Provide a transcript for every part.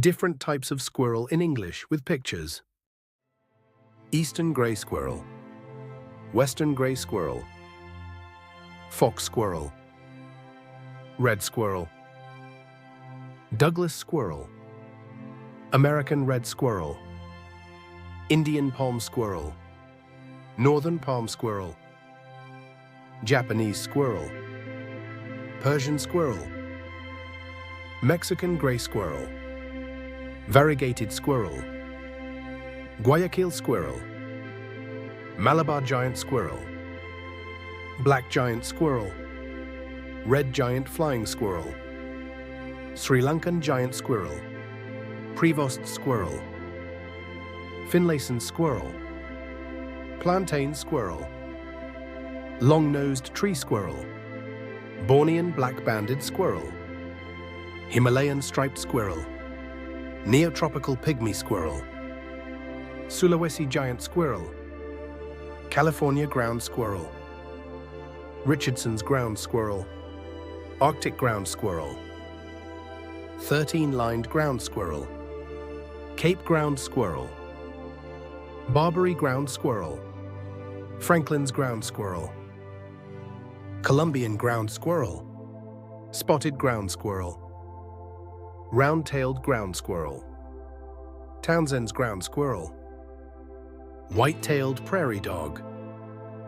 Different types of squirrel in English with pictures. Eastern gray squirrel, western gray squirrel, fox squirrel, red squirrel, Douglas squirrel, American red squirrel, Indian palm squirrel, northern palm squirrel, Japanese squirrel, Persian squirrel, Mexican gray squirrel, variegated squirrel, Guayaquil squirrel, Malabar giant squirrel, black giant squirrel, red giant flying squirrel, Sri Lankan giant squirrel, Prevost squirrel, Finlayson squirrel, plantain squirrel, long-nosed tree squirrel, Bornean black-banded squirrel, Himalayan striped squirrel, neotropical pygmy squirrel, Sulawesi giant squirrel, California ground squirrel, Richardson's ground squirrel, Arctic ground squirrel, 13-lined ground squirrel, Cape ground squirrel, Barbary ground squirrel, Franklin's ground squirrel, Colombian ground squirrel, spotted ground squirrel, round-tailed ground squirrel, Townsend's ground squirrel, white-tailed prairie dog,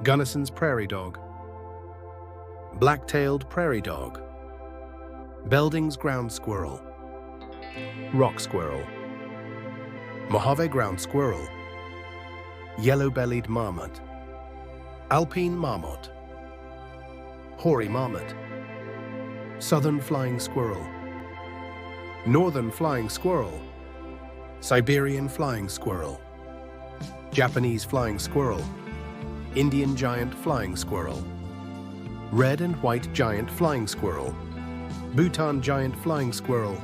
Gunnison's prairie dog, black-tailed prairie dog, Belding's ground squirrel, rock squirrel, Mojave ground squirrel, yellow-bellied marmot, alpine marmot, hoary marmot, southern flying squirrel, northern flying squirrel, Siberian flying squirrel, Japanese flying squirrel, Indian giant flying squirrel, red and white giant flying squirrel, Bhutan giant flying squirrel,